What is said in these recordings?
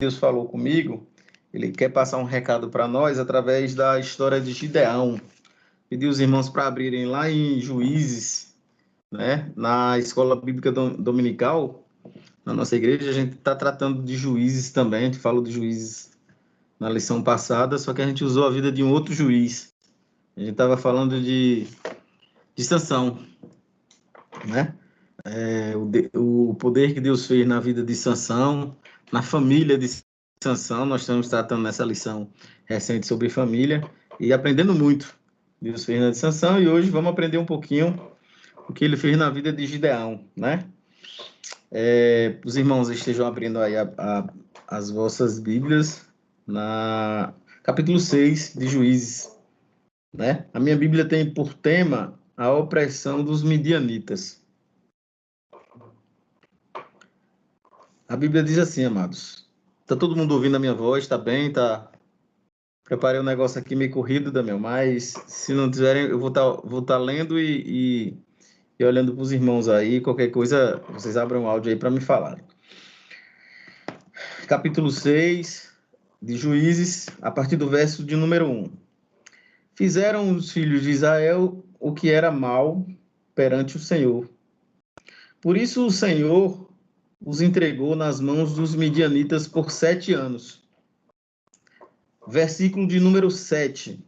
Deus falou comigo, ele quer passar um recado para nós através da história de Gideão. Pedi os irmãos para abrirem lá em Juízes, né? Na escola bíblica dominical, na nossa igreja, a gente está tratando de juízes também, a gente falou de juízes na lição passada, só que a gente usou a vida de um outro juiz. A gente estava falando de Sansão, né? O poder que Deus fez na vida de Sansão, na família de Sansão. Nós estamos tratando nessa lição recente sobre família e aprendendo muito. Deus fez na vida de Sansão e hoje vamos aprender um pouquinho o que ele fez na vida de Gideão, né? Os irmãos estejam abrindo aí as vossas Bíblias na capítulo 6 de Juízes, né? A minha Bíblia tem por tema a opressão dos midianitas. A Bíblia diz assim, amados. Tá todo mundo ouvindo a minha voz? Tá bem? Tá? Preparei um negócio aqui meio corrido, Daniel, mas se não tiverem, eu vou tá lendo e olhando para os irmãos aí. Qualquer coisa, vocês abram o áudio aí para me falar. Capítulo 6 de Juízes, a partir do verso de número 1. Fizeram os filhos de Israel o que era mal perante o Senhor. Por isso o Senhor os entregou nas mãos dos midianitas por 7 anos. Versículo de número 7.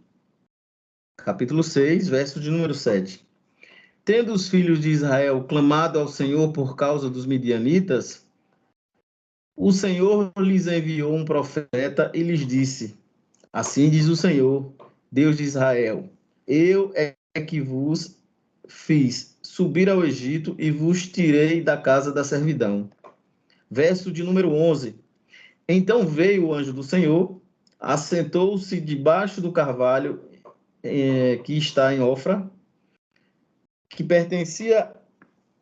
Capítulo 6, verso de número 7. Tendo os filhos de Israel clamado ao Senhor por causa dos midianitas, o Senhor lhes enviou um profeta e lhes disse: Assim diz o Senhor, Deus de Israel: Eu é que vos fiz subir ao Egito e vos tirei da casa da servidão. Verso de número 11. Então veio o anjo do Senhor, assentou-se debaixo do carvalho que está em Ofra, que pertencia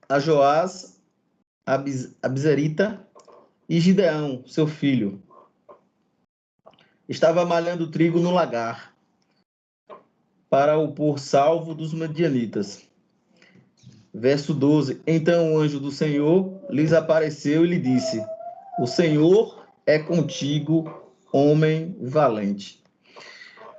a Joás, a Bizerita, e Gideão, seu filho. Estava malhando trigo no lagar, para o pôr salvo dos madianitas. Verso 12. Então o anjo do Senhor lhes apareceu e lhe disse: O Senhor é contigo, homem valente.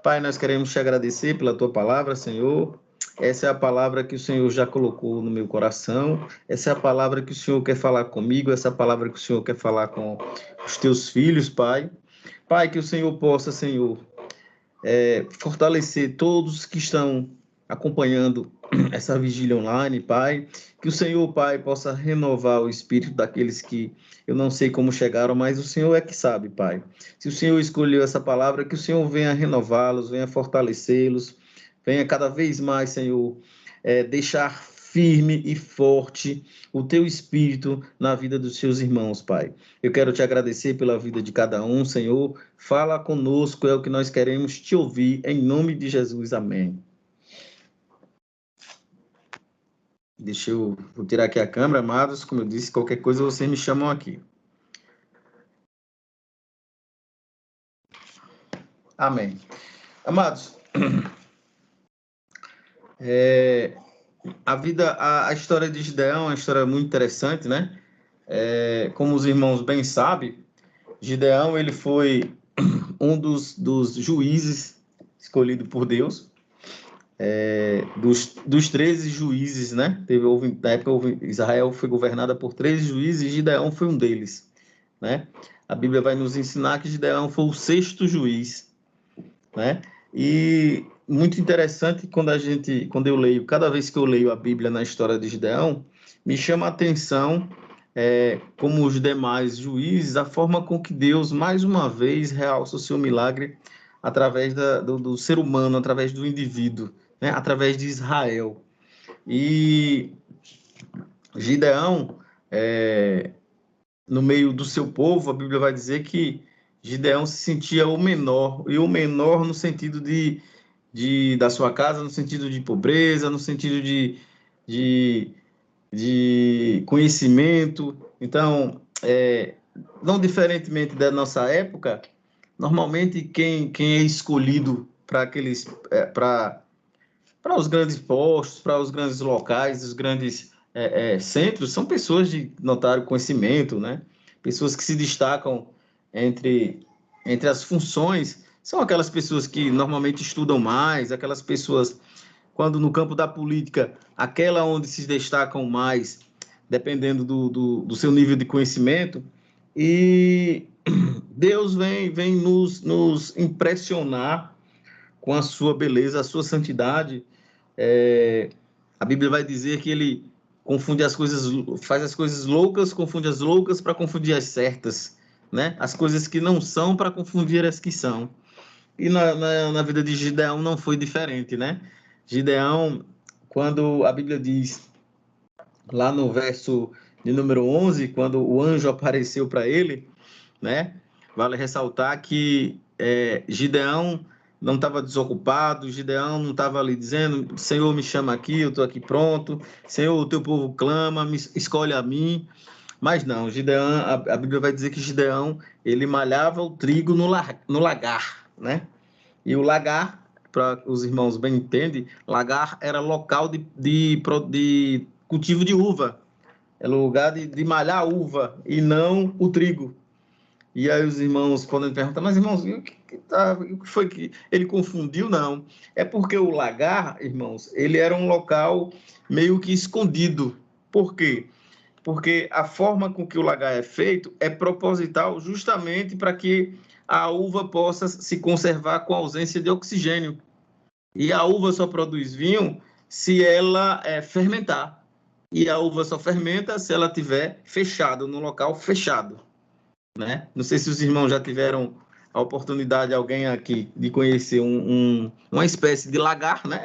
Pai, nós queremos te agradecer pela tua palavra, Senhor. Essa é a palavra que o Senhor já colocou no meu coração. Essa é a palavra que o Senhor quer falar comigo. Essa é a palavra que o Senhor quer falar com os teus filhos, Pai. Pai, que o Senhor possa, Senhor, fortalecer todos que estão acompanhando essa vigília online, Pai. Que o Senhor, Pai, possa renovar o espírito daqueles que eu não sei como chegaram, mas o Senhor é que sabe, Pai. Se o Senhor escolheu essa palavra, que o Senhor venha renová-los, venha fortalecê-los, venha cada vez mais, Senhor, deixar firme e forte o teu espírito na vida dos seus irmãos, Pai. Eu quero te agradecer pela vida de cada um, Senhor. Fala conosco, é o que nós queremos te ouvir, em nome de Jesus. Amém. Vou tirar aqui a câmera, amados. Como eu disse, qualquer coisa vocês me chamam aqui. Amém. Amados, a história de Gideão é uma história muito interessante, né? Como os irmãos bem sabem, Gideão ele foi um dos juízes escolhido por Deus, dos 13 juízes, né? Na época, Israel foi governada por 13 juízes e Gideão foi um deles, né? A Bíblia vai nos ensinar que Gideão foi o 6º juiz, né? E muito interessante quando eu leio, cada vez que eu leio a Bíblia na história de Gideão, me chama a atenção, como os demais juízes, a forma com que Deus, mais uma vez, realça o seu milagre através do ser humano, através do indivíduo, né? Através de Israel. E Gideão, no meio do seu povo, a Bíblia vai dizer que Gideão se sentia o menor, e o menor no sentido da sua casa, no sentido de pobreza, no sentido de conhecimento. Então, não diferentemente da nossa época, normalmente quem é escolhido para os grandes postos, para os grandes locais, os grandes centros, são pessoas de notório conhecimento, né? Pessoas que se destacam entre, entre as funções, são aquelas pessoas que normalmente estudam mais, aquelas pessoas, quando no campo da política, aquela onde se destacam mais, dependendo do seu nível de conhecimento, e Deus vem nos impressionar com a sua beleza, a sua santidade. A Bíblia vai dizer que ele confunde as coisas, faz as coisas loucas, confunde as loucas para confundir as certas, né? As coisas que não são para confundir as que são. E na vida de Gideão não foi diferente, né? Gideão, quando a Bíblia diz, lá no verso de número 11, quando o anjo apareceu para ele, né? Vale ressaltar que Gideão não estava desocupado, Gideão não estava ali dizendo, Senhor, me chama aqui, eu estou aqui pronto, Senhor, o teu povo clama, escolhe a mim. Mas não, Gideão, a Bíblia vai dizer que Gideão, ele malhava o trigo no lagar, né? E o lagar, para os irmãos bem entendem, lagar era local de cultivo de uva, é lugar de malhar uva e não o trigo. E aí os irmãos podem perguntar, mas irmãos, o que foi que ele confundiu? Não. É porque o lagar, irmãos, ele era um local meio que escondido. Por quê? Porque a forma com que o lagar é feito é proposital justamente para que a uva possa se conservar com ausência de oxigênio. E a uva só produz vinho se ela fermentar. E a uva só fermenta se ela tiver fechado, no local fechado, né? Não sei se os irmãos já tiveram a oportunidade, alguém aqui, de conhecer uma espécie de lagar, né?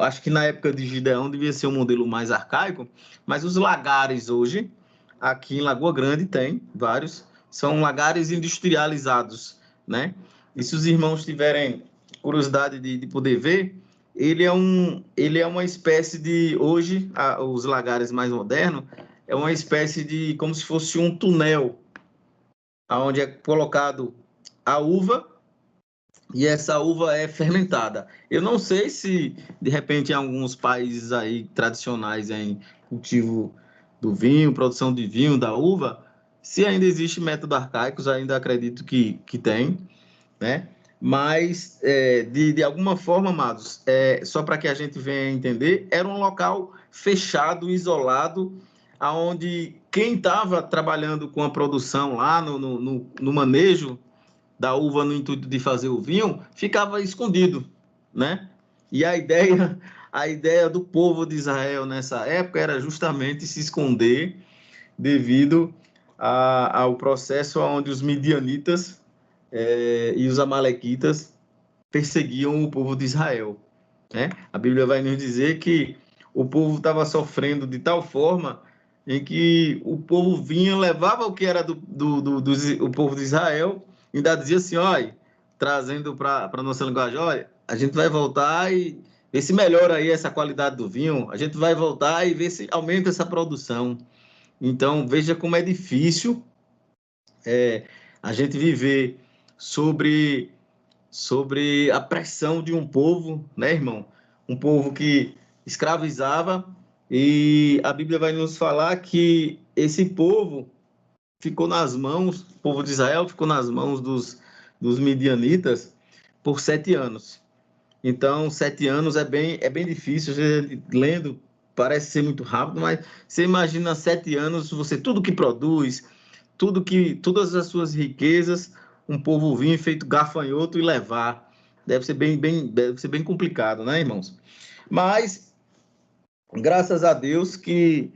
Acho que na época de Gideão devia ser um modelo mais arcaico, mas os lagares hoje, aqui em Lagoa Grande tem vários, são lagares industrializados, né? E se os irmãos tiverem curiosidade de poder ver, ele é uma espécie de, hoje, os lagares mais modernos, é uma espécie de, como se fosse um túnel, onde é colocado a uva e essa uva é fermentada. Eu não sei se, de repente, em alguns países aí tradicionais em cultivo do vinho, produção de vinho, da uva, se ainda existe métodos arcaicos, ainda acredito que tem, né? Mas, de alguma forma, amados, só para que a gente venha entender, era um local fechado, isolado, onde quem estava trabalhando com a produção lá no manejo da uva no intuito de fazer o vinho, ficava escondido, né? E a ideia do povo de Israel nessa época era justamente se esconder devido ao processo onde os midianitas e os amalequitas perseguiam o povo de Israel, né? A Bíblia vai nos dizer que o povo estava sofrendo de tal forma em que o povo vinha, levava o que era do povo de Israel, e ainda dizia assim, olha, trazendo para a nossa linguagem, olha, a gente vai voltar e ver se melhora aí essa qualidade do vinho, a gente vai voltar e ver se aumenta essa produção. Então, veja como é difícil a gente viver sobre a pressão de um povo, né, irmão? Um povo que escravizava, e a Bíblia vai nos falar que esse povo ficou nas mãos, o povo de Israel ficou nas mãos dos midianitas por 7 anos. Então, 7 anos é bem difícil, lendo parece ser muito rápido, mas você imagina 7 anos, você tudo que produz, todas as suas riquezas, um povo vir feito gafanhoto e levar. Deve ser bem complicado, né, irmãos? Mas, graças a Deus que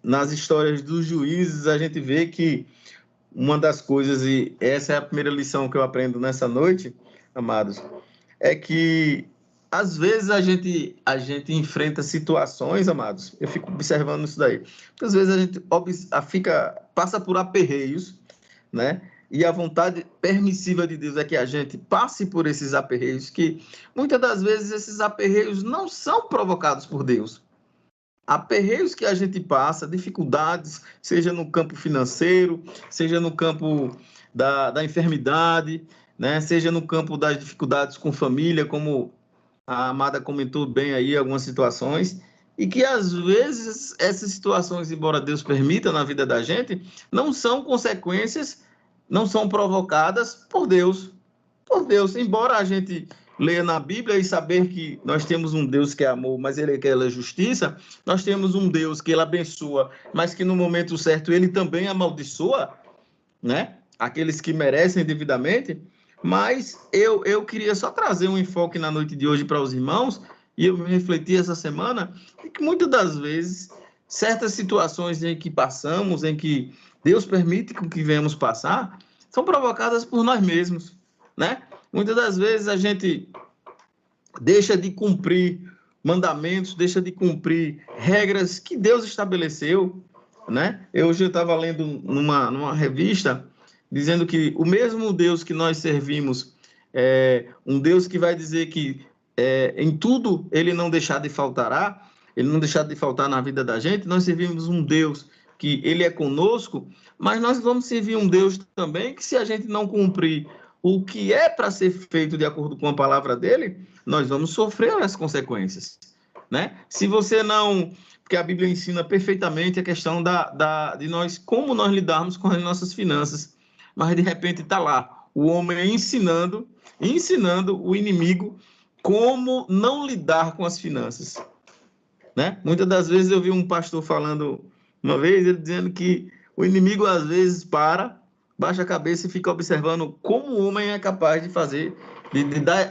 nas histórias dos juízes a gente vê que uma das coisas, e essa é a primeira lição que eu aprendo nessa noite, amados, é que às vezes a gente enfrenta situações, amados, eu fico observando isso daí. Às vezes a gente passa por aperreios, né? E a vontade permissiva de Deus é que a gente passe por esses aperreios, que muitas das vezes esses aperreios não são provocados por Deus. Aperreios que a gente passa, dificuldades, seja no campo financeiro, seja no campo da enfermidade, né? Seja no campo das dificuldades com família, como a Amada comentou bem aí, algumas situações. e que às vezes essas situações, embora Deus permita na vida da gente, não são consequências, não são provocadas por Deus. Por Deus, embora a gente leia na Bíblia e saber que nós temos um Deus que é amor, mas ele quer justiça, nós temos um Deus que ele abençoa, mas que no momento certo ele também amaldiçoa, né? Aqueles que merecem devidamente. Mas eu queria só trazer um enfoque na noite de hoje para os irmãos, e eu me refleti essa semana, e que muitas das vezes, certas situações em que passamos, em que Deus permite que venhamos passar, são provocadas por nós mesmos, né? Muitas das vezes a gente deixa de cumprir mandamentos, deixa de cumprir regras que Deus estabeleceu, né? Hoje eu estava lendo numa revista dizendo que o mesmo Deus que nós servimos é um Deus que vai dizer que em tudo ele não deixar de faltará, ele não deixar de faltar na vida da gente. Nós servimos um Deus que ele é conosco, mas nós vamos servir um Deus também que, se a gente não cumprir o que é para ser feito de acordo com a palavra dele, nós vamos sofrer as consequências, né? Se você não... Porque a Bíblia ensina perfeitamente a questão de nós, como nós lidarmos com as nossas finanças, mas de repente está lá o homem ensinando o inimigo como não lidar com as finanças, né? Muitas das vezes eu vi um pastor falando uma vez, ele dizendo que o inimigo às vezes baixa a cabeça e fica observando como o homem é capaz de fazer,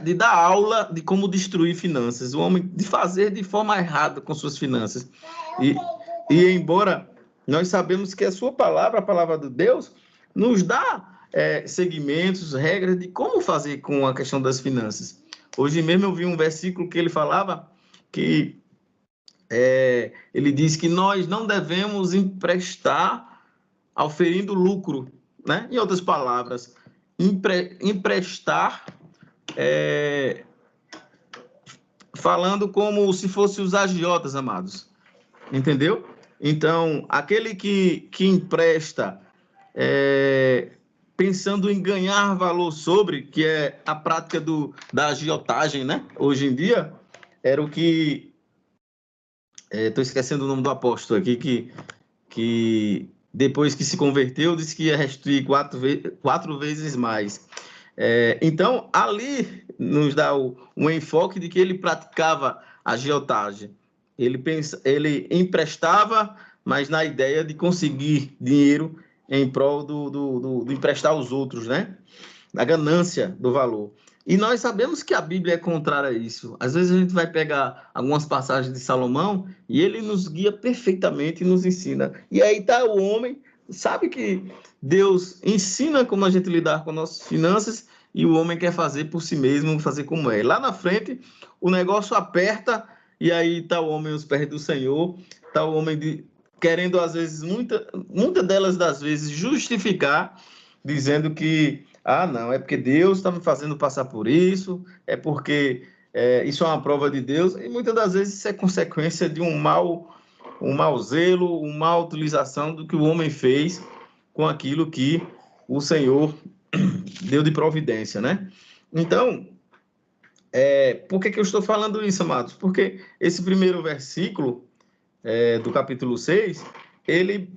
de dar aula de como destruir finanças, o homem de fazer de forma errada com suas finanças. E embora nós sabemos que a sua palavra, a palavra de Deus, nos dá segmentos, regras de como fazer com a questão das finanças. Hoje mesmo eu vi um versículo que ele falava que ele diz que nós não devemos emprestar auferindo lucro, né? Em outras palavras, emprestar falando como se fosse os agiotas, amados. Entendeu? Então, aquele que empresta pensando em ganhar valor sobre, que é a prática da agiotagem, né? Hoje em dia, era o que... Estou esquecendo o nome do apóstolo aqui, que depois que se converteu, disse que ia restituir 4 vezes mais. Então, ali nos dá um enfoque de que ele praticava agiotagem. Ele emprestava, mas na ideia de conseguir dinheiro em prol do emprestar aos outros, né? Da ganância do valor. E nós sabemos que a Bíblia é contrária a isso. Às vezes a gente vai pegar algumas passagens de Salomão e ele nos guia perfeitamente e nos ensina. E aí está o homem, sabe que Deus ensina como a gente lidar com nossas finanças, e o homem quer fazer por si mesmo, fazer como é. Lá na frente, o negócio aperta, e aí está o homem aos pés do Senhor, está o homem querendo, às vezes, muitas delas das vezes, justificar, dizendo que não, é porque Deus está me fazendo passar por isso, é porque isso é uma prova de Deus, e muitas das vezes isso é consequência de um mau zelo, uma má utilização do que o homem fez com aquilo que o Senhor deu de providência, né? Então, por que eu estou falando isso, amados? Porque esse primeiro versículo do capítulo 6, ele,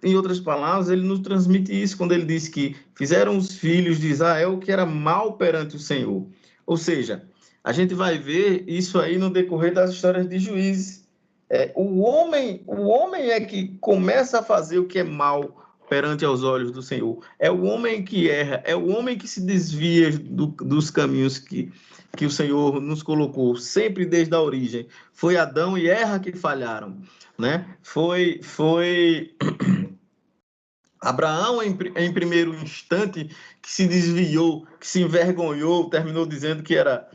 em outras palavras, ele nos transmite isso quando ele diz que fizeram os filhos de Israel que era mal perante o Senhor. Ou seja, a gente vai ver isso aí no decorrer das histórias de Juízes. O homem é que começa a fazer o que é mal perante aos olhos do Senhor. É o homem que erra, é o homem que se desvia dos caminhos que o Senhor nos colocou, sempre desde a origem. Foi Adão e Eva que falharam, né? Foi Abraão, em primeiro instante, que se desviou, que se envergonhou, terminou dizendo que era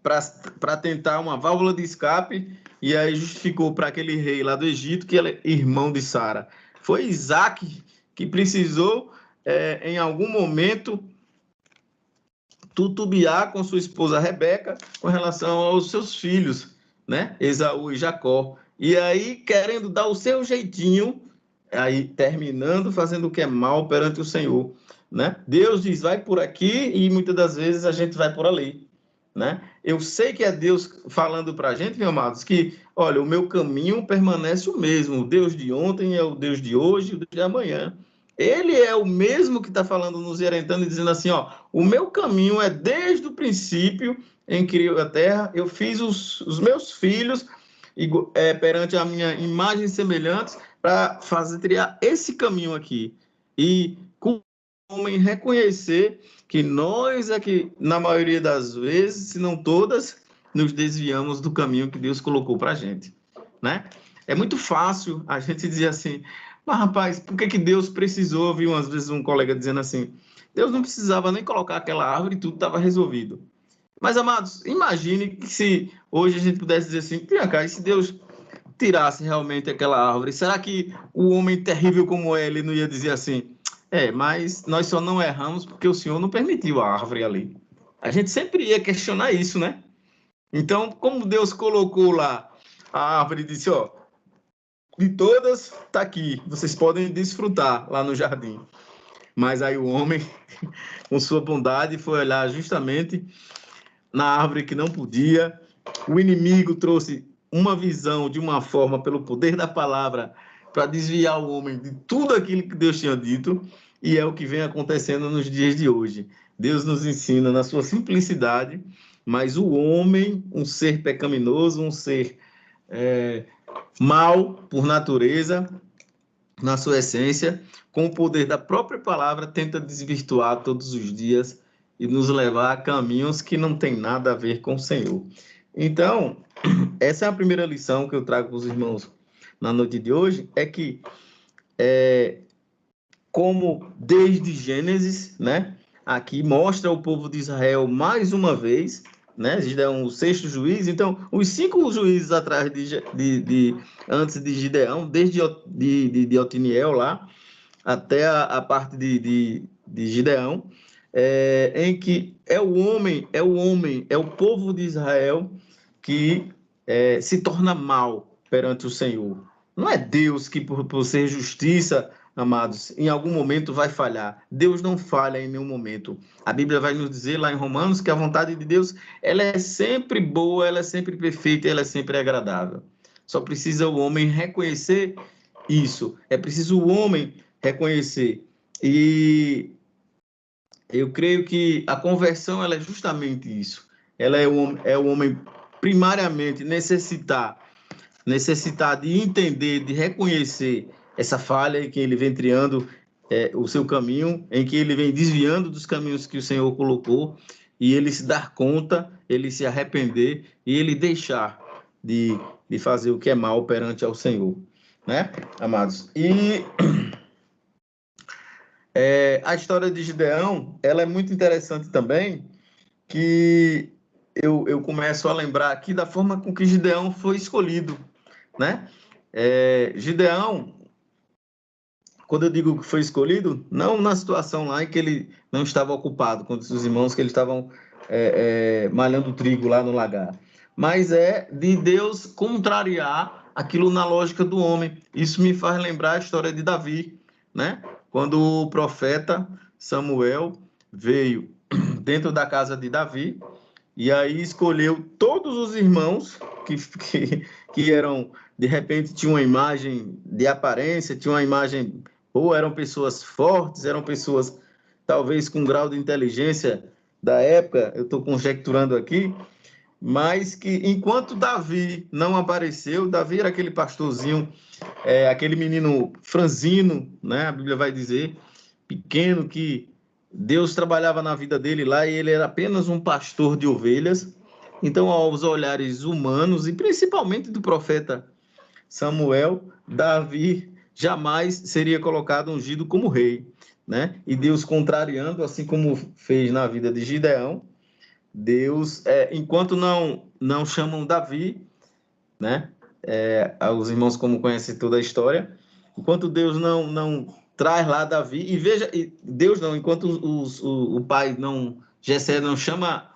para tentar uma válvula de escape, e aí justificou para aquele rei lá do Egito que ele é irmão de Sara. Foi Isaac que precisou, em algum momento, tutubiar com sua esposa Rebeca com relação aos seus filhos, né? Esaú e Jacó. E aí, querendo dar o seu jeitinho, aí terminando fazendo o que é mal perante o Senhor, né? Deus diz, vai por aqui, e muitas das vezes a gente vai por ali, né? Eu sei que é Deus falando para a gente, meus amados, que, olha, o meu caminho permanece o mesmo. O Deus de ontem é o Deus de hoje e o Deus de amanhã. Ele é o mesmo que está falando, nos orientando e dizendo assim, ó, o meu caminho é desde o princípio em que criou a terra, eu fiz os meus filhos perante a minha imagem semelhantes para fazer criar esse caminho aqui. E com o homem reconhecer que nós é que, na maioria das vezes, se não todas, nos desviamos do caminho que Deus colocou para a gente, né? É muito fácil a gente dizer assim, mas rapaz, por que Deus precisou? Vi umas vezes um colega dizendo assim, Deus não precisava nem colocar aquela árvore e tudo estava resolvido. Mas, amados, imagine que se hoje a gente pudesse dizer assim, e se Deus tirasse realmente aquela árvore, será que o homem terrível como ele não ia dizer assim, mas nós só não erramos porque o Senhor não permitiu a árvore ali? A gente sempre ia questionar isso, né? Então, como Deus colocou lá a árvore e disse, ó, de todas, tá aqui, vocês podem desfrutar lá no jardim. Mas aí o homem, com sua bondade, foi olhar justamente na árvore que não podia. O inimigo trouxe uma visão de uma forma, pelo poder da palavra, para desviar o homem de tudo aquilo que Deus tinha dito, e é o que vem acontecendo nos dias de hoje. Deus nos ensina na sua simplicidade, mas o homem, um ser pecaminoso, um ser mal por natureza, na sua essência, com o poder da própria palavra, tenta desvirtuar todos os dias e nos levar a caminhos que não tem nada a ver com o Senhor. Então, essa é a primeira lição que eu trago para os irmãos na noite de hoje, é que como desde Gênesis, né, aqui mostra o povo de Israel mais uma vez, né, Gideão, o sexto juiz, então os 5 juízes atrás antes de Gideão, desde de Otiniel lá, até a parte de Gideão, em que é o homem, é o povo de Israel que se torna mal perante o Senhor. Não é Deus que, por ser justiça, amados, em algum momento vai falhar. Deus não falha em nenhum momento. A Bíblia vai nos dizer lá em Romanos que a vontade de Deus, ela é sempre boa, ela é sempre perfeita, ela é sempre agradável. Só precisa o homem reconhecer isso. É preciso o homem reconhecer. E eu creio que a conversão, ela é justamente isso. Ela é o homem primariamente necessitar de entender, de reconhecer essa falha em que ele vem triando o seu caminho, em que ele vem desviando dos caminhos que o Senhor colocou, e ele se dar conta, ele se arrepender e ele deixar de fazer o que é mal perante ao Senhor, né, amados? E a história de Gideão, ela é muito interessante também, que eu começo a lembrar aqui da forma com que Gideão foi escolhido, né? Gideão, quando eu digo que foi escolhido, não na situação lá em que ele não estava ocupado com os seus irmãos, que eles estavam malhando trigo lá no lagar, mas é de Deus contrariar aquilo na lógica do homem. Isso me faz lembrar a história de Davi, né? Quando o profeta Samuel veio dentro da casa de Davi, e aí escolheu todos os irmãos que eram, de repente, tinham uma imagem de aparência, tinham uma imagem, ou eram pessoas fortes, eram pessoas talvez com grau de inteligência da época, eu estou conjecturando aqui, mas que enquanto Davi não apareceu, Davi era aquele pastorzinho, aquele menino franzino, né? A Bíblia vai dizer, pequeno, que Deus trabalhava na vida dele lá e ele era apenas um pastor de ovelhas. Então, aos olhares humanos e principalmente do profeta Samuel, Davi jamais seria colocado ungido como rei, né? E Deus contrariando, assim como fez na vida de Gideão, Deus, enquanto não chamam Davi, né? Os irmãos como conhecem toda a história, enquanto Deus não traz lá Davi, e veja, Deus não, enquanto o pai não, Jessé não chama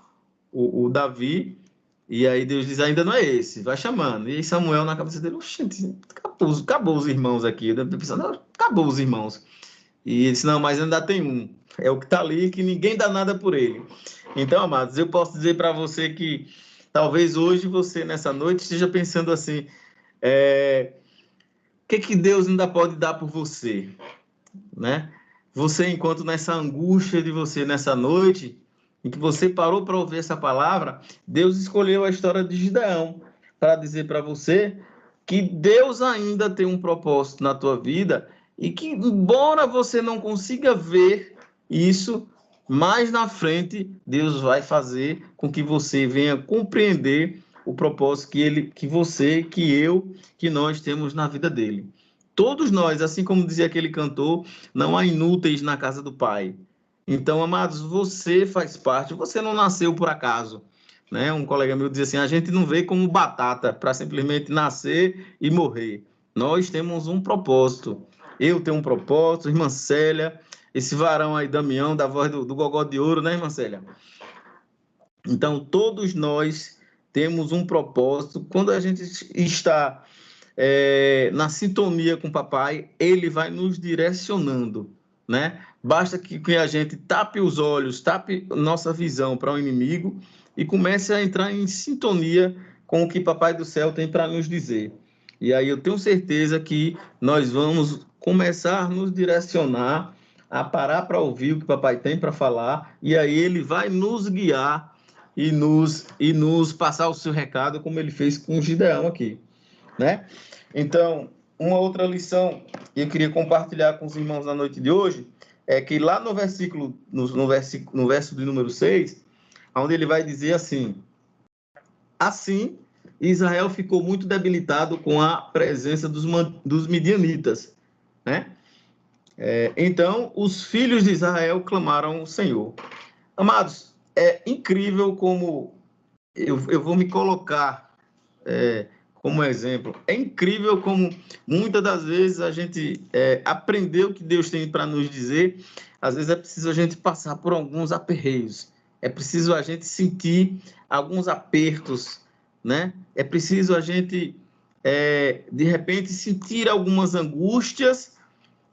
o Davi, e aí Deus diz, ainda não é esse, vai chamando. E aí Samuel na cabeça dele, oxente, acabou os irmãos aqui. Eu pensando, acabou os irmãos. E ele disse, não, mas ainda tem um. É o que está ali, que ninguém dá nada por ele. Então, amados, eu posso dizer para você que talvez hoje você, nessa noite, esteja pensando assim, o que Deus ainda pode dar por você, né? Você, enquanto nessa angústia de você, nessa noite, em que você parou para ouvir essa palavra, Deus escolheu a história de Gideão para dizer para você que Deus ainda tem um propósito na tua vida e que, embora você não consiga ver isso, mais na frente, Deus vai fazer com que você venha compreender o propósito que você, que eu, que nós temos na vida dele. Todos nós, assim como dizia aquele cantor, não há inúteis na casa do Pai. Então, amados, você faz parte, você não nasceu por acaso. Né? Um colega meu dizia assim, a gente não vê como batata para simplesmente nascer e morrer. Nós temos um propósito. Eu tenho um propósito, irmã Célia, esse varão aí, Damião, da voz do Gogó de Ouro, né, irmã Célia? Então, todos nós temos um propósito. Quando a gente está na sintonia com o papai, ele vai nos direcionando, né? Basta que a gente tape os olhos, tape nossa visão para o inimigo e comece a entrar em sintonia com o que papai do céu tem para nos dizer. E aí eu tenho certeza que nós vamos começar a nos direcionar, a parar para ouvir o que papai tem para falar, e aí ele vai nos guiar e nos passar o seu recado, como ele fez com o Gideão aqui, né? Então, uma outra lição que eu queria compartilhar com os irmãos na noite de hoje é que lá no verso de número 6, onde ele vai dizer assim: assim, Israel ficou muito debilitado com a presença dos midianitas, né? Então, os filhos de Israel clamaram ao Senhor. Amados, é incrível como eu vou me colocar como exemplo. É incrível como muitas das vezes a gente aprendeu o que Deus tem para nos dizer. Às vezes é preciso a gente passar por alguns aperreios. É preciso a gente sentir alguns apertos, né? É preciso a gente, de repente, sentir algumas angústias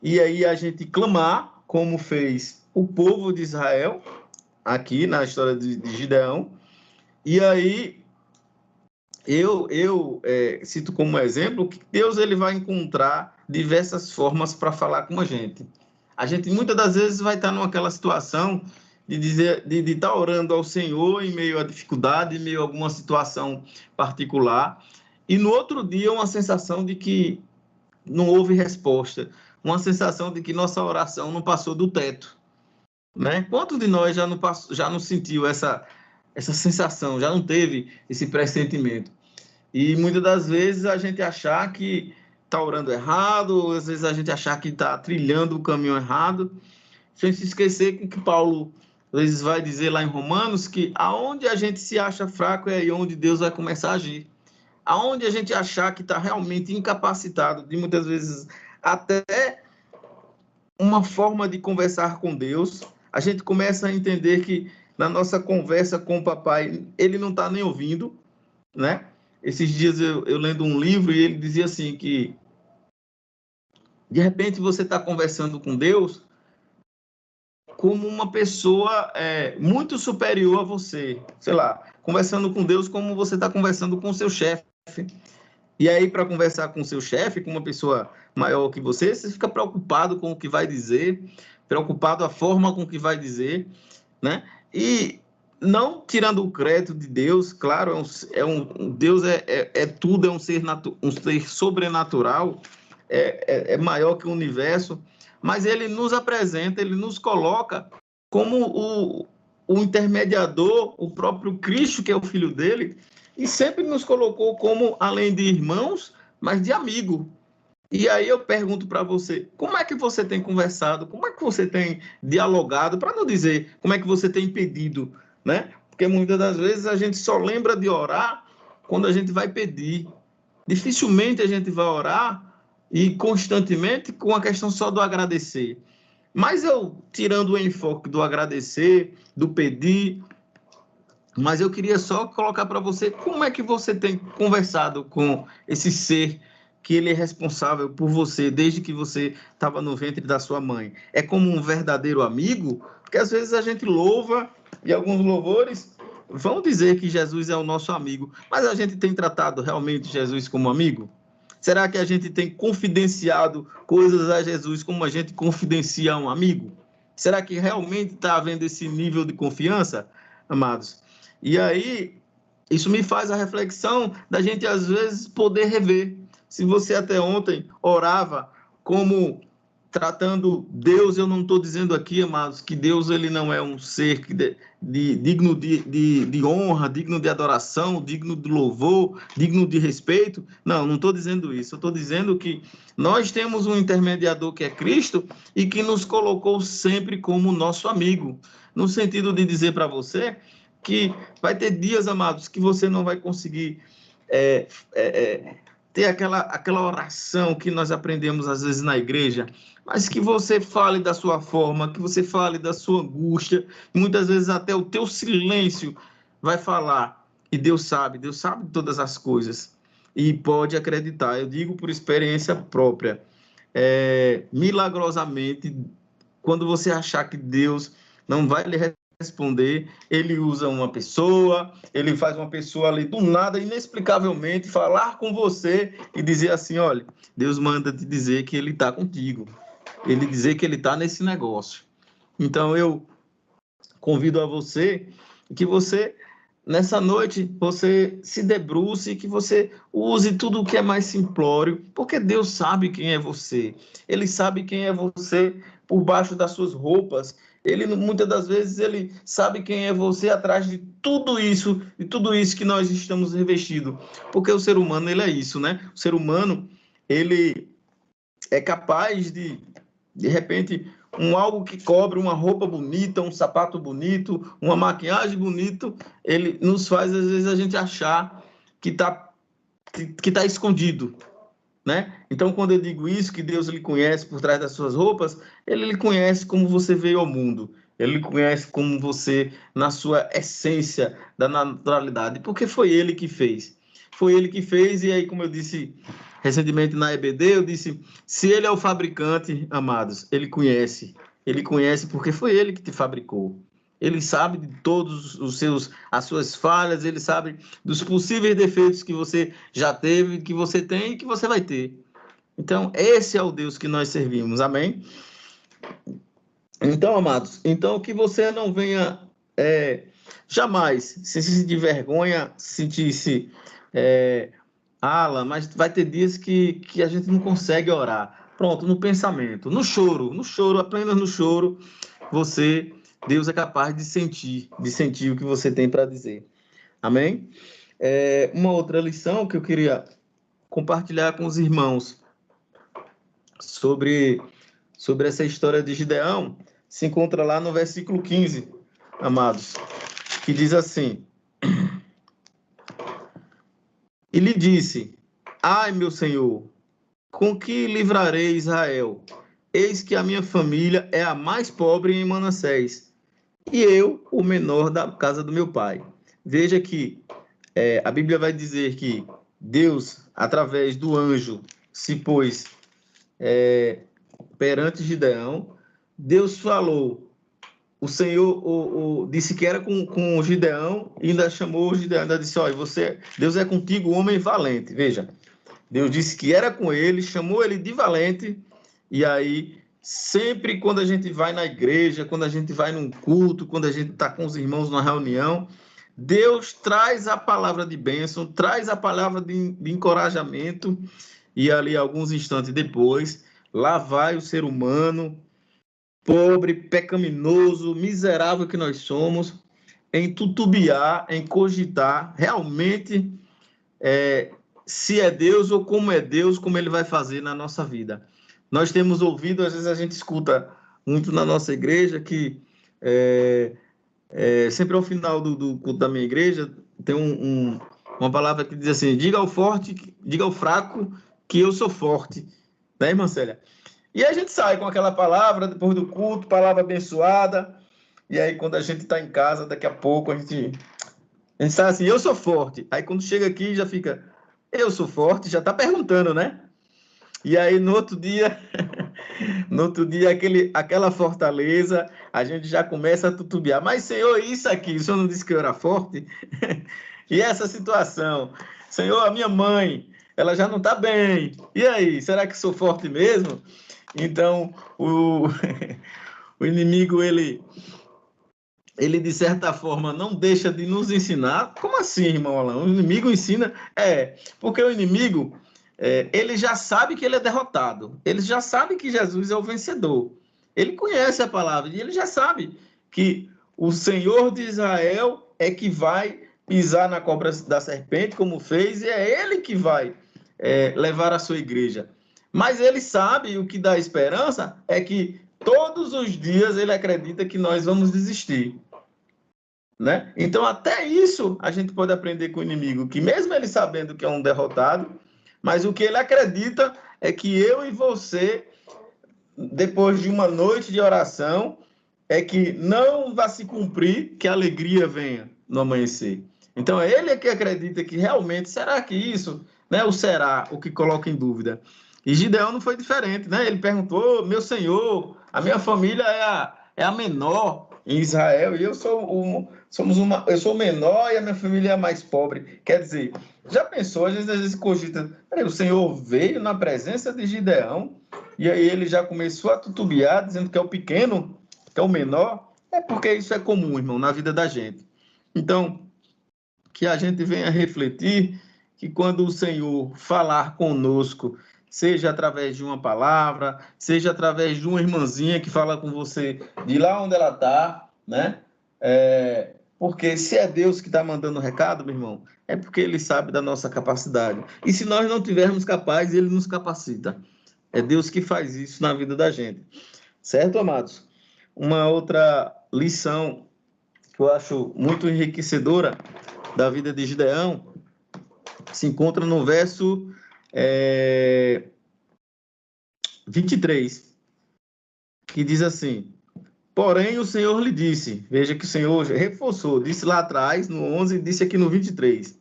e aí a gente clamar, como fez o povo de Israel, aqui na história de Gideão. E aí eu cito como exemplo que Deus ele vai encontrar diversas formas para falar com a gente. A gente muitas das vezes vai estar naquela situação de dizer, de estar orando ao Senhor em meio à dificuldade, em meio a alguma situação particular, e no outro dia uma sensação de que não houve resposta, uma sensação de que nossa oração não passou do teto, né? Quanto de nós já não sentiu essa sensação, já não teve esse pressentimento? E muitas das vezes a gente achar que está orando errado, às vezes a gente achar que está trilhando o caminho errado, sem se esquecer que Paulo às vezes vai dizer lá em Romanos que aonde a gente se acha fraco é aí onde Deus vai começar a agir. Aonde a gente achar que está realmente incapacitado, de muitas vezes até uma forma de conversar com Deus, a gente começa a entender que na nossa conversa com o papai, ele não está nem ouvindo, né? Esses dias eu lendo um livro e ele dizia assim que de repente você está conversando com Deus como uma pessoa muito superior a você, sei lá, conversando com Deus como você está conversando com o seu chefe. E aí, para conversar com o seu chefe, com uma pessoa maior que você fica preocupado com o que vai dizer, preocupado a forma com que vai dizer, né? E não tirando o crédito de Deus, claro, Deus é tudo, é um ser sobrenatural, é maior que o universo, mas ele nos apresenta, ele nos coloca como o intermediador, o próprio Cristo, que é o filho dele, e sempre nos colocou como, além de irmãos, mas de amigo. E aí eu pergunto para você, como é que você tem conversado, como é que você tem dialogado, para não dizer como é que você tem pedido, né? Porque muitas das vezes a gente só lembra de orar quando a gente vai pedir. Dificilmente a gente vai orar e constantemente com a questão só do agradecer. Mas eu, tirando o enfoque do agradecer, do pedir, mas eu queria só colocar para você como é que você tem conversado com esse ser que ele é responsável por você desde que você estava no ventre da sua mãe. É como um verdadeiro amigo? Porque às vezes a gente louva, e alguns louvores vão dizer que Jesus é o nosso amigo, mas a gente tem tratado realmente Jesus como amigo? Será que a gente tem confidenciado coisas a Jesus como a gente confidencia a um amigo? Será que realmente está havendo esse nível de confiança, amados? E aí, isso me faz a reflexão da gente, às vezes, poder rever. Se você até ontem orava como tratando Deus, eu não estou dizendo aqui, amados, que Deus ele não é um ser digno de honra, digno de adoração, digno de louvor, digno de respeito. Não, não estou dizendo isso. Eu estou dizendo que nós temos um intermediador que é Cristo e que nos colocou sempre como nosso amigo. No sentido de dizer para você que vai ter dias, amados, que você não vai conseguir ter aquela oração que nós aprendemos às vezes na igreja, mas que você fale da sua forma, que você fale da sua angústia, muitas vezes até o teu silêncio vai falar, e Deus sabe de todas as coisas, e pode acreditar, eu digo por experiência própria, milagrosamente, quando você achar que Deus não vai lhe responder, ele usa uma pessoa, ele faz uma pessoa ali do nada, inexplicavelmente, falar com você e dizer assim, olha, Deus manda te dizer que ele está contigo, ele dizer que ele está nesse negócio. Então, eu convido a você, que você, nessa noite, você se debruce, que você use tudo o que é mais simplório, porque Deus sabe quem é você. Ele sabe quem é você por baixo das suas roupas. Ele, muitas das vezes, ele sabe quem é você atrás de tudo isso que nós estamos revestidos. Porque o ser humano, ele é isso, né? O ser humano, ele é capaz de repente, algo que cobre uma roupa bonita, um sapato bonito, uma maquiagem bonita, ele nos faz, às vezes, a gente achar que tá escondido, né? Então, quando eu digo isso, que Deus lhe conhece por trás das suas roupas, ele lhe conhece como você veio ao mundo. Ele lhe conhece como você, na sua essência da naturalidade, porque foi ele que fez. Foi ele que fez, e aí, como eu disse recentemente na EBD, eu disse, se ele é o fabricante, amados, ele conhece porque foi ele que te fabricou. Ele sabe de todos as suas falhas, ele sabe dos possíveis defeitos que você já teve, que você tem e que você vai ter. Então, esse é o Deus que nós servimos, amém? Então, amados, então que você não venha jamais se sentir vergonha, sentir-se mas vai ter dias que a gente não consegue orar. Pronto, no pensamento, no choro, apenas no choro, Deus é capaz de sentir o que você tem para dizer. Amém? Uma outra lição que eu queria compartilhar com os irmãos sobre essa história de Gideão se encontra lá no versículo 15, amados, que diz assim: E lhe disse: Ai, meu Senhor, com que livrarei Israel? Eis que a minha família é a mais pobre em Manassés, e eu, o menor da casa do meu pai. Veja que a Bíblia vai dizer que Deus, através do anjo, se pôs perante Gideão. Deus falou, o Senhor disse que era com o Gideão, e ainda chamou o Gideão, ainda disse, olha, Deus é contigo, homem valente. Veja, Deus disse que era com ele, chamou ele de valente, e aí, sempre quando a gente vai na igreja, quando a gente vai num culto, quando a gente está com os irmãos numa reunião, Deus traz a palavra de bênção, traz a palavra de encorajamento, e ali, alguns instantes depois, lá vai o ser humano, pobre, pecaminoso, miserável que nós somos, em tutubiar, em cogitar, realmente, se é Deus ou como é Deus, como ele vai fazer na nossa vida. Nós temos ouvido, às vezes a gente escuta muito na nossa igreja, que sempre ao final do culto da minha igreja, tem uma palavra que diz assim, diga ao fraco que eu sou forte. Né, irmã Célia? E a gente sai com aquela palavra, depois do culto, palavra abençoada, e aí quando a gente está em casa, daqui a pouco a gente sai assim, eu sou forte. Aí quando chega aqui, já fica, eu sou forte, já está perguntando, né? E aí no outro dia, No outro dia, aquela fortaleza, a gente já começa a tutubiar. Mas, Senhor, isso aqui, o Senhor não disse que eu era forte? E essa situação? Senhor, a minha mãe, ela já não está bem. E aí, será que sou forte mesmo? Então, o inimigo, ele, de certa forma, não deixa de nos ensinar. Como assim, irmão Alain? O inimigo ensina? Porque o inimigo, ele já sabe que ele é derrotado. Ele já sabe que Jesus é o vencedor. Ele conhece a palavra e ele já sabe que o Senhor de Israel é que vai pisar na cobra da serpente, como fez, e é ele que vai levar a sua igreja. Mas ele sabe, o que dá esperança é que todos os dias ele acredita que nós vamos desistir. Né? Então, até isso a gente pode aprender com o inimigo, que mesmo ele sabendo que é um derrotado, mas o que ele acredita é que eu e você, depois de uma noite de oração, é que não vai se cumprir, que a alegria venha no amanhecer. Então, é ele que acredita que realmente, será que isso, né, o será, o que coloca em dúvida. E Gideão não foi diferente, né? Ele perguntou, meu senhor, a minha família é a menor em Israel, e eu sou eu sou o menor e a minha família é a mais pobre. Quer dizer, já pensou, às vezes cogita, o Senhor veio na presença de Gideão, e aí ele já começou a tutubiar, dizendo que é o pequeno, que é o menor, porque isso é comum, irmão, na vida da gente. Então, que a gente venha refletir que quando o Senhor falar conosco, seja através de uma palavra, seja através de uma irmãzinha que fala com você de lá onde ela está, né? Porque se é Deus que está mandando o recado, meu irmão, é porque Ele sabe da nossa capacidade. E se nós não tivermos capazes, Ele nos capacita. É Deus que faz isso na vida da gente. Certo, amados? Uma outra lição que eu acho muito enriquecedora da vida de Gideão se encontra no verso 23, que diz assim: porém o Senhor lhe disse, veja que o Senhor reforçou, disse lá atrás, no 11, disse aqui no 23,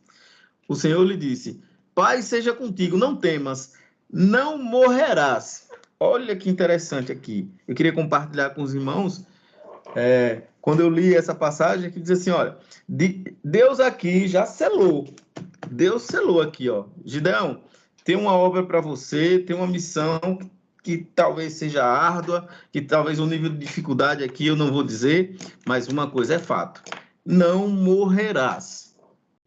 o Senhor lhe disse, paz seja contigo, não temas, não morrerás. Olha que interessante aqui, eu queria compartilhar com os irmãos, quando eu li essa passagem, que diz assim, olha, Deus aqui já selou, Deus selou aqui, ó, Gideão, tem uma obra para você, tem uma missão que talvez seja árdua, que talvez o nível de dificuldade aqui eu não vou dizer, mas uma coisa é fato, não morrerás.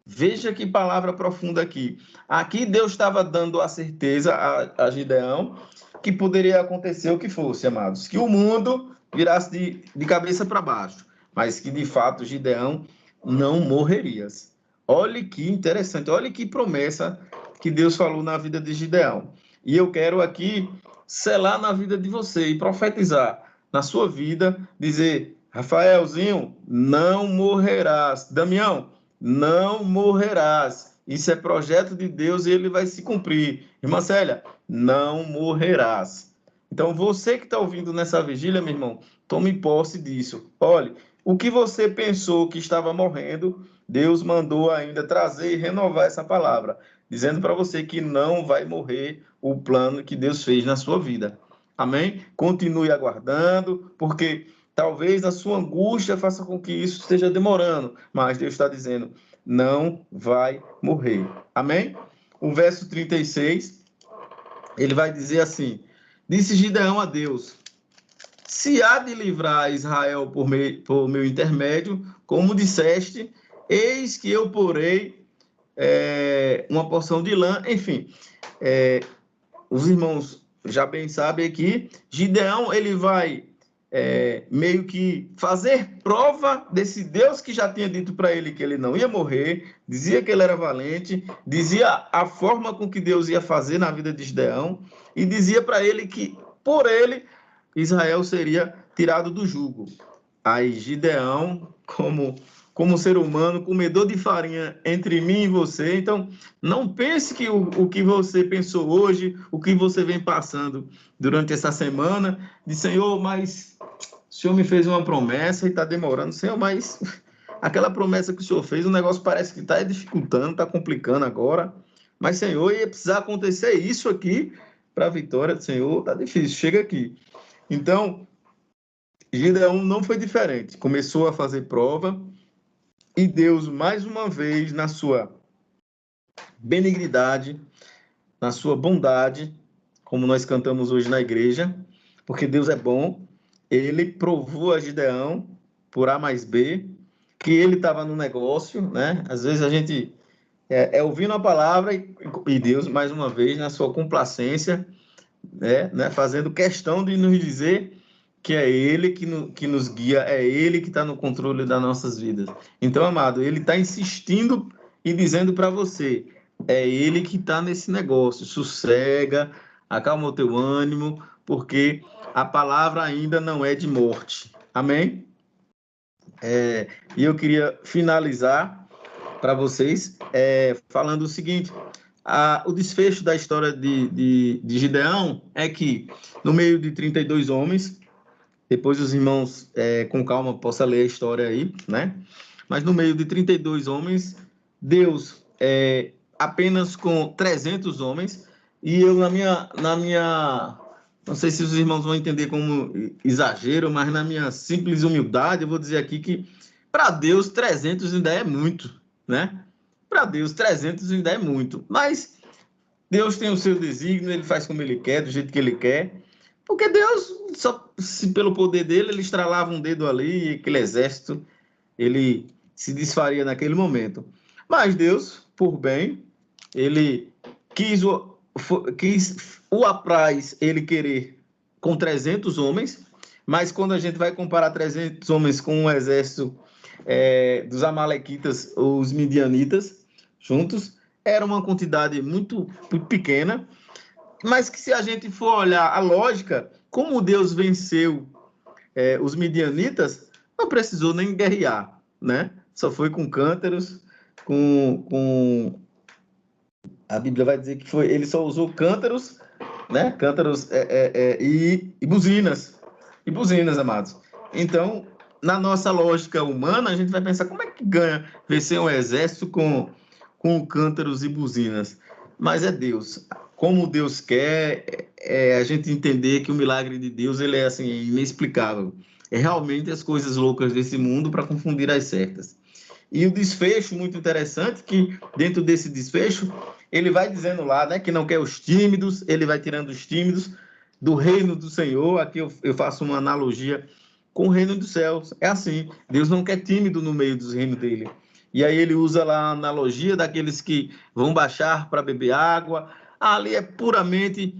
Veja que palavra profunda aqui. Aqui Deus estava dando a certeza a Gideão que poderia acontecer o que fosse, amados, que o mundo virasse de cabeça para baixo, mas que de fato Gideão não morrerias. Olha que interessante, olha que promessa que Deus falou na vida de Gideão. E eu quero aqui selar na vida de você e profetizar na sua vida, dizer, Rafaelzinho, não morrerás. Damião, não morrerás. Isso é projeto de Deus e ele vai se cumprir. Irmã Célia, não morrerás. Então, você que está ouvindo nessa vigília, meu irmão, tome posse disso. Olhe, o que você pensou que estava morrendo, Deus mandou ainda trazer e renovar essa palavra, dizendo para você que não vai morrer o plano que Deus fez na sua vida. Amém? Continue aguardando, porque talvez a sua angústia faça com que isso esteja demorando, mas Deus está dizendo, não vai morrer. Amém? O verso 36, ele vai dizer assim, disse Gideão a Deus, se há de livrar Israel por meu intermédio, como disseste, eis que eu porei uma porção de lã, enfim, os irmãos já bem sabem que Gideão ele vai meio que fazer prova desse Deus que já tinha dito para ele que ele não ia morrer, dizia que ele era valente, dizia a forma com que Deus ia fazer na vida de Gideão e dizia para ele que por ele Israel seria tirado do jugo. Aí Gideão, como ser humano, comedor de farinha entre mim e você. Então, não pense que o que você pensou hoje, o que você vem passando durante essa semana, de Senhor, mas o Senhor me fez uma promessa e está demorando. Senhor, mas aquela promessa que o Senhor fez, o negócio parece que está dificultando, está complicando agora. Mas, Senhor, ia precisar acontecer isso aqui para a vitória do Senhor tá difícil, chega aqui. Então, Gideão não foi diferente, começou a fazer prova, e Deus, mais uma vez, na sua benignidade, na sua bondade, como nós cantamos hoje na igreja, porque Deus é bom, ele provou a Gideão, por A mais B, que ele estava no negócio, né? Às vezes a gente ouvindo a palavra e Deus, mais uma vez, na sua complacência, né? Fazendo questão de nos dizer que é Ele que nos guia, é Ele que está no controle das nossas vidas. Então, amado, Ele está insistindo e dizendo para você, é Ele que está nesse negócio, sossega, acalma o teu ânimo, porque a palavra ainda não é de morte. Amém? E eu queria finalizar para vocês falando o seguinte, o desfecho da história de Gideão é que, no meio de 32 homens, depois os irmãos, com calma, possam ler a história aí, né? Mas no meio de 32 homens, Deus, apenas com 300 homens, e eu, na minha, não sei se os irmãos vão entender como exagero, mas na minha simples humildade, eu vou dizer aqui que, para Deus, 300 ainda é muito, né? Para Deus, 300 ainda é muito, mas Deus tem o seu desígnio, ele faz como ele quer, do jeito que ele quer, porque Deus, só se pelo poder dele, ele estralava um dedo ali e aquele exército, ele se desfaria naquele momento. Mas Deus, por bem, ele quis o apraz ele querer com 300 homens, mas quando a gente vai comparar 300 homens com um exército dos amalequitas, os midianitas, juntos, era uma quantidade muito pequena, mas que se a gente for olhar a lógica, como Deus venceu os midianitas, não precisou nem guerrear, né? Só foi com cântaros, a Bíblia vai dizer que ele só usou cântaros, né? Cântaros e buzinas. E buzinas, amados. Então, na nossa lógica humana, a gente vai pensar, como é que vencer um exército com cântaros e buzinas? Mas é Deus. Como Deus quer, a gente entender que o milagre de Deus ele é assim, inexplicável. É realmente as coisas loucas desse mundo para confundir as certas. E o desfecho muito interessante, que dentro desse desfecho, ele vai dizendo lá, né, que não quer os tímidos, ele vai tirando os tímidos do reino do Senhor. Aqui eu faço uma analogia com o reino dos céus. É assim, Deus não quer tímido no meio dos reinos dele. E aí ele usa lá a analogia daqueles que vão baixar para beber água. Ali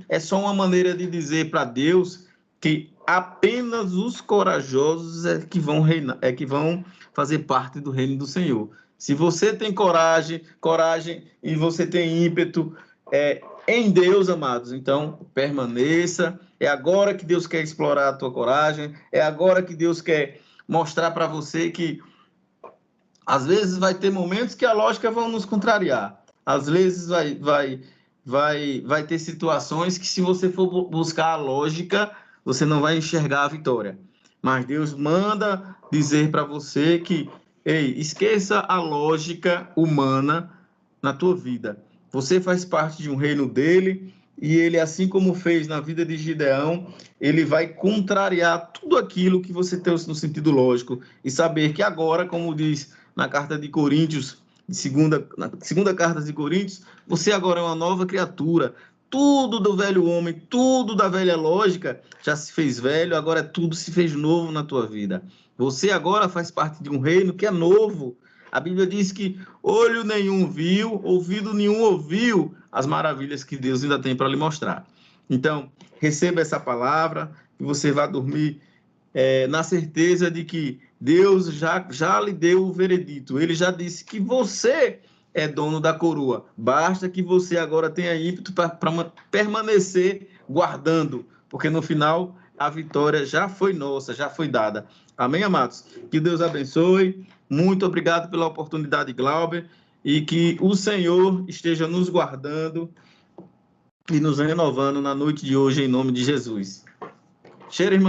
é só uma maneira de dizer para Deus que apenas os corajosos que vão fazer parte do reino do Senhor. Se você tem coragem e você tem ímpeto em Deus, amados, então permaneça. É agora que Deus quer explorar a tua coragem, é agora que Deus quer mostrar para você que às vezes vai ter momentos que a lógica vai nos contrariar. Às vezes vai ter situações que, se você for buscar a lógica, você não vai enxergar a vitória. Mas Deus manda dizer para você que, ei, esqueça a lógica humana na tua vida. Você faz parte de um reino dele, e ele, assim como fez na vida de Gideão, ele vai contrariar tudo aquilo que você tem no sentido lógico, e saber que agora, como diz na carta de Coríntios, na segunda carta de Coríntios, você agora é uma nova criatura. Tudo do velho homem, tudo da velha lógica já se fez velho, agora tudo se fez novo na tua vida. Você agora faz parte de um reino que é novo. A Bíblia diz que olho nenhum viu, ouvido nenhum ouviu as maravilhas que Deus ainda tem para lhe mostrar. Então, receba essa palavra e você vai dormir na certeza de que Deus já lhe deu o veredito. Ele já disse que você é dono da coroa. Basta que você agora tenha ímpeto para permanecer guardando, porque no final a vitória já foi nossa, já foi dada. Amém, amados? Que Deus abençoe. Muito obrigado pela oportunidade, Glauber, e que o Senhor esteja nos guardando e nos renovando na noite de hoje, em nome de Jesus. Cheiro, irmão.